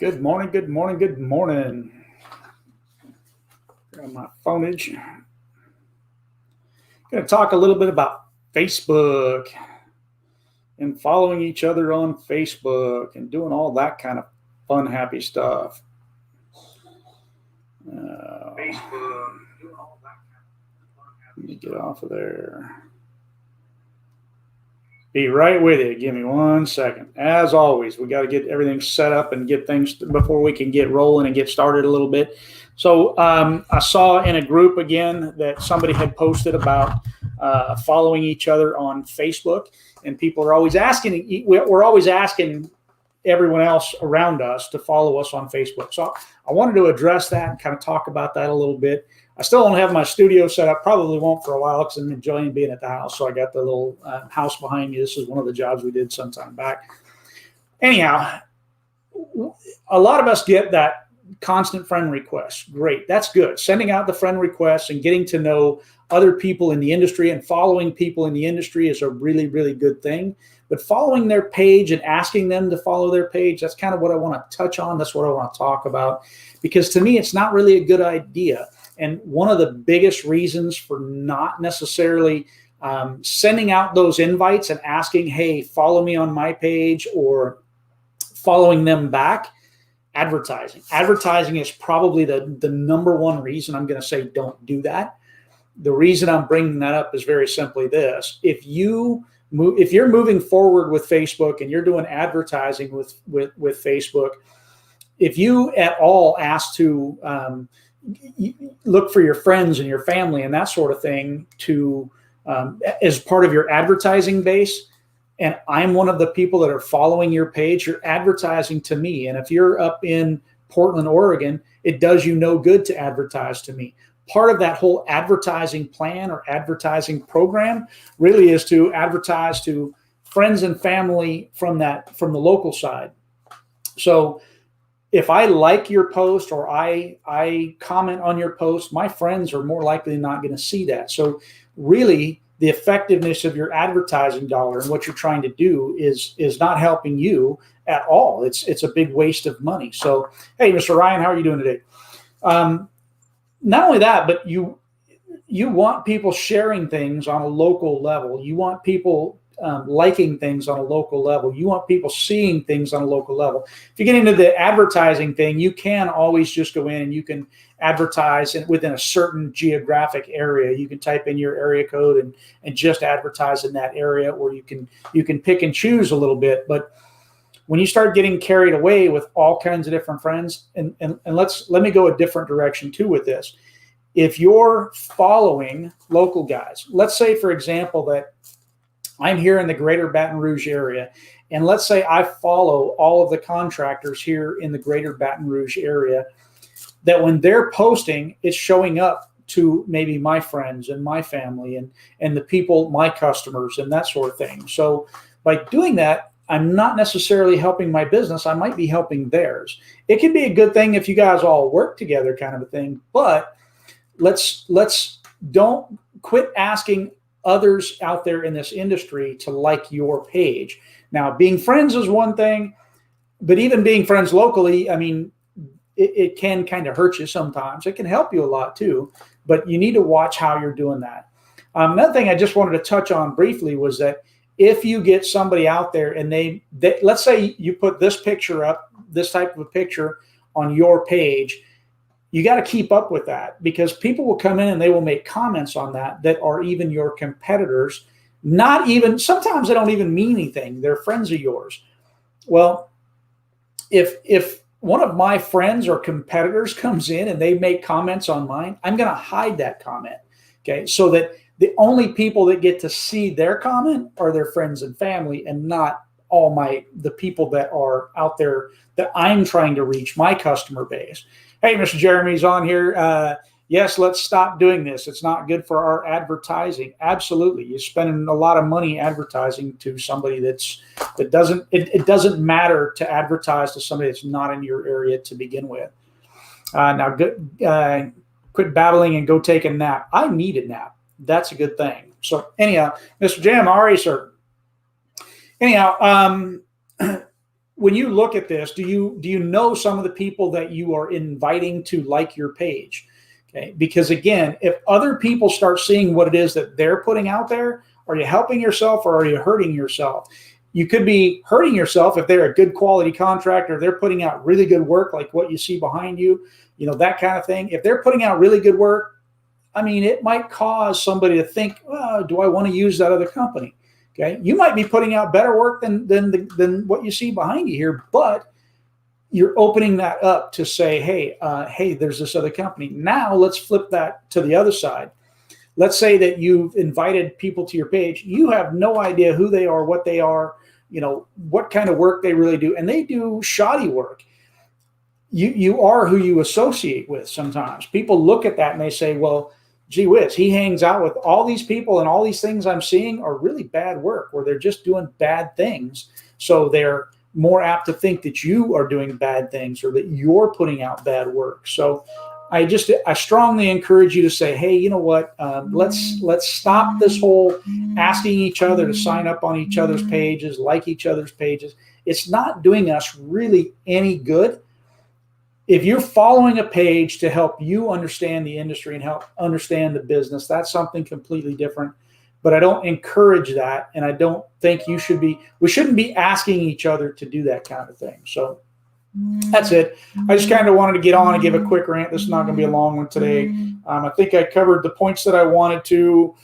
Good morning, good morning, good morning. Got my phoneage. Going to talk a little bit about Facebook and following each other on Facebook and doing all that kind of fun, happy stuff. Facebook. Let me get off of there. Be right with you. Give me 1 second. As always, we got to get everything set up and get things before we can get rolling and get started a little bit. So I saw in a group again that somebody had posted about following each other on Facebook, and people are always asking. We're always asking everyone else around us to follow us on Facebook. So I wanted to address that and kind of talk about that a little bit. I still don't have my studio set up. Probably won't for a while because I'm enjoying being at the house. So I got the little house behind me. This is one of the jobs we did some time back. Anyhow, a lot of us get that constant friend requests. Great. That's good. Sending out the friend requests and getting to know other people in the industry and following people in the industry is a really, really good thing. But following their page and asking them to follow their page, that's kind of what I want to touch on. That's what I want to talk about. Because to me, it's not really a good idea. And one of the biggest reasons for not necessarily sending out those invites and asking, hey, follow me on my page, or following them back, advertising. Advertising is probably the number one reason I'm going to say don't do that. The reason I'm bringing that up is very simply this. If you're moving forward with Facebook and you're doing advertising with Facebook, if you at all ask to look for your friends and your family and that sort of thing to as part of your advertising base, and I'm one of the people that are following your page, you're advertising to me. And if you're up in Portland, Oregon, it does you no good to advertise to me. Part of that whole advertising plan or advertising program really is to advertise to friends and family from the local side. So if I like your post or I comment on your post, my friends are more likely not going to see that. So really, the effectiveness of your advertising dollar and what you're trying to do is not helping you at all. It's a big waste of money. So, hey, Mr. Ryan, how are you doing today? Not only that, but you want people sharing things on a local level. You want people liking things on a local level. You want people seeing things on a local level. If you get into the advertising thing, you can always just go in and you can advertise within a certain geographic area. You can type in your area code and just advertise in that area, or you can pick and choose a little bit. But when you start getting carried away with all kinds of different friends, and let me go a different direction too with this. If you're following local guys, let's say, for example, that I'm here in the greater Baton Rouge area, and let's say I follow all of the contractors here in the greater Baton Rouge area, that when they're posting, it's showing up to maybe my friends and my family and the people, my customers, and that sort of thing. So by doing that, I'm not necessarily helping my business. I might be helping theirs. It can be a good thing if you guys all work together, kind of a thing, but let's don't quit asking others out there in this industry to like your page. Now, being friends is one thing, but even being friends locally, I mean, it can kind of hurt you sometimes. It can help you a lot too, but you need to watch how you're doing that. Another thing I just wanted to touch on briefly was that if you get somebody out there and they let's say you put this picture up, this type of a picture on your page, you got to keep up with that, because people will come in and they will make comments on that are even your competitors. Not even, sometimes they don't even mean anything. They're friends of yours. Well, if one of my friends or competitors comes in and they make comments on mine, I'm going to hide that comment. Okay. So that the only people that get to see their comment are their friends and family, and not all the people that are out there that I'm trying to reach, my customer base. Hey, Mr. Jeremy's on here. Yes, let's stop doing this. It's not good for our advertising. Absolutely. You're spending a lot of money advertising to somebody it doesn't matter to advertise to somebody that's not in your area to begin with. Now, quit babbling and go take a nap. I need a nap. That's a good thing. So anyhow, Mr. Jam, how are you, sir? Anyhow, when you look at this, do you know some of the people that you are inviting to like your page? Okay, because again, if other people start seeing what it is that they're putting out there, are you helping yourself or are you hurting yourself? You could be hurting yourself if they're a good quality contractor, they're putting out really good work like what you see behind you, that kind of thing. If they're putting out really good work, I mean, it might cause somebody to think, well, do I want to use that other company? Okay, you might be putting out better work than what you see behind you here, but you're opening that up to say, hey, there's this other company. Now let's flip that to the other side. Let's say that you've invited people to your page. You have no idea who they are, what they are, what kind of work they really do, and they do shoddy work. You are who you associate with sometimes. People look at that and they say, well, gee whiz, he hangs out with all these people and all these things I'm seeing are really bad work where they're just doing bad things. So they're more apt to think that you are doing bad things or that you're putting out bad work. So I strongly encourage you to say, hey, you know what? Let's stop this whole asking each other to sign up on each other's pages, like each other's pages. It's not doing us really any good. If you're following a page to help you understand the industry and help understand the business, that's something completely different. But I don't encourage that, and I don't think we shouldn't be asking each other to do that kind of thing. So that's it. I just kind of wanted to get on and give a quick rant. This is not going to be a long one today. I think I covered the points that I wanted to.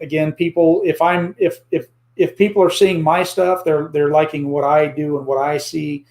Again, people, if people are seeing my stuff, they're liking what I do and what I see.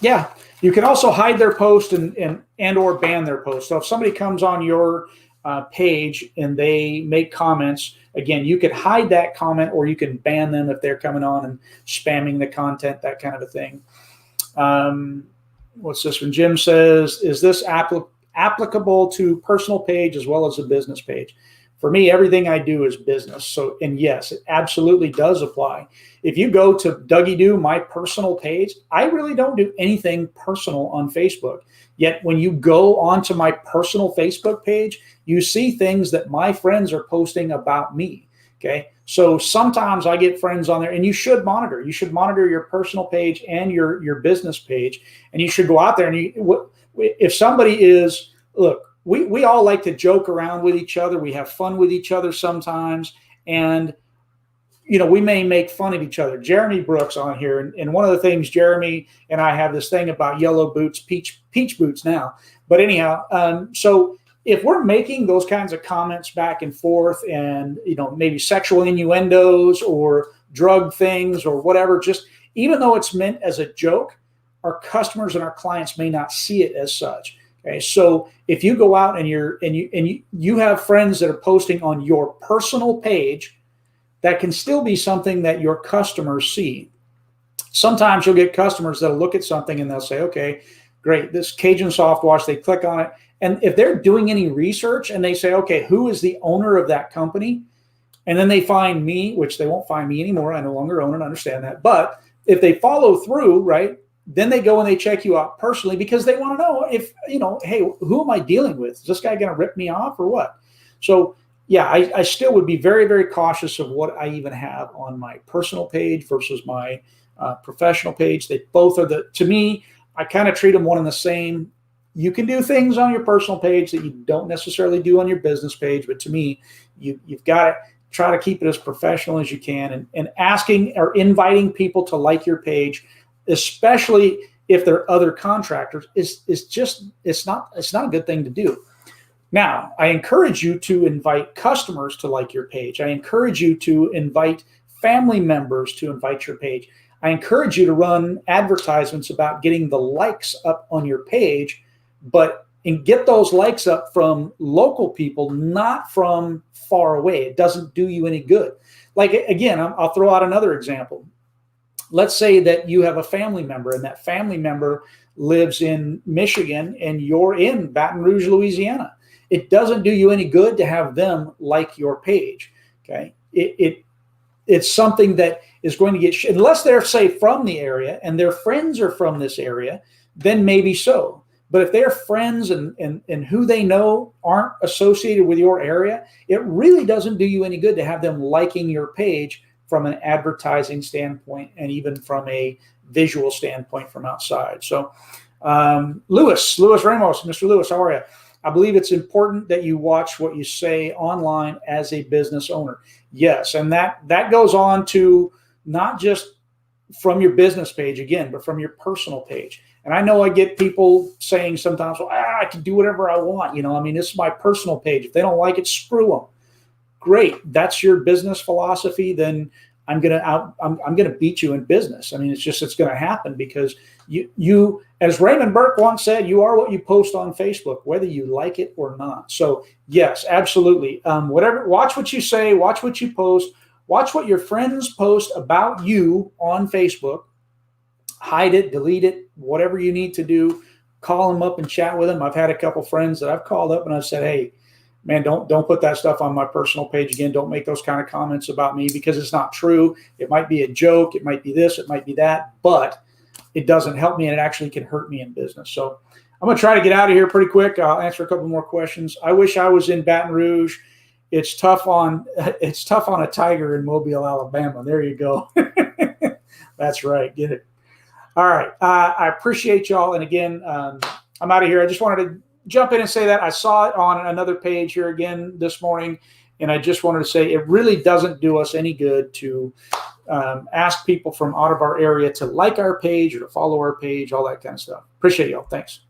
Yeah, you can also hide their post and or ban their post. So if somebody comes on your page and they make comments, again, you could hide that comment or you can ban them if they're coming on and spamming the content, that kind of a thing. What's this one? Jim says, is this applicable to personal page as well as a business page? For me, everything I do is business. So, and yes, it absolutely does apply. If you go to Dougie Do, my personal page, I really don't do anything personal on Facebook. Yet when you go onto my personal Facebook page, you see things that my friends are posting about me. Okay. So sometimes I get friends on there, and you should monitor. You should monitor your personal page and your business page. And you should go out there and if somebody is, look, we all like to joke around with each other. We have fun with each other sometimes. And, we may make fun of each other. Jeremy Brooks on here. And one of the things, Jeremy and I have this thing about yellow boots, peach boots now. But anyhow, so if we're making those kinds of comments back and forth and, maybe sexual innuendos or drug things or whatever, just even though it's meant as a joke, our customers and our clients may not see it as such. Okay, so if you go out and you have friends that are posting on your personal page, that can still be something that your customers see. Sometimes you'll get customers that'll look at something and they'll say, okay, great, this Cajun soft wash, they click on it. And if they're doing any research and they say, okay, who is the owner of that company? And then they find me, which they won't find me anymore. I no longer own and understand that. But if they follow through, right, then they go and they check you out personally because they want to know if, hey, who am I dealing with? Is this guy going to rip me off or what? So, yeah, I still would be very, very cautious of what I even have on my personal page versus my professional page. They both are to me, I kind of treat them one and the same. You can do things on your personal page that you don't necessarily do on your business page. But to me, you've got to try to keep it as professional as you can and asking or inviting people to like your page, especially if they're other contractors, it's not a good thing to do. Now, I encourage you to invite customers to like your page. I encourage you to invite family members to invite your page. I encourage you to run advertisements about getting the likes up on your page, and get those likes up from local people, not from far away. It doesn't do you any good. Like, again, I'll throw out another example. Let's say that you have a family member and that family member lives in Michigan and you're in Baton Rouge, Louisiana. It doesn't do you any good to have them like your page. Okay. It's something that is going to get, unless they're, say, from the area and their friends are from this area, then maybe so. But if their friends and who they know aren't associated with your area, it really doesn't do you any good to have them liking your page from an advertising standpoint and even from a visual standpoint from outside. So Lewis Ramos, Mr. Lewis, how are you? I believe it's important that you watch what you say online as a business owner. Yes, and that goes on to not just from your business page again, but from your personal page. And I know I get people saying sometimes, well, I can do whatever I want. I mean, this is my personal page. If they don't like it, screw them. Great. That's your business philosophy. Then I'm gonna beat you in business. I mean, it's going to happen because you, as Raymond Burke once said, you are what you post on Facebook, whether you like it or not. So yes, absolutely. Watch what you say, watch what you post, watch what your friends post about you on Facebook. Hide it, delete it, whatever you need to do. Call them up and chat with them. I've had a couple friends that I've called up and I've said, hey, man, don't put that stuff on my personal page again. Don't make those kind of comments about me because it's not true. It might be a joke. It might be this. It might be that. But it doesn't help me, and it actually can hurt me in business. So I'm going to try to get out of here pretty quick. I'll answer a couple more questions. I wish I was in Baton Rouge. It's tough on a tiger in Mobile, Alabama. There you go. That's right. Get it. All right. I appreciate y'all. And again, I'm out of here. I just wanted to jump in and say that I saw it on another page here again this morning, and I just wanted to say it really doesn't do us any good to ask people from out of our area to like our page or to follow our page, all that kind of stuff. Appreciate y'all. Thanks.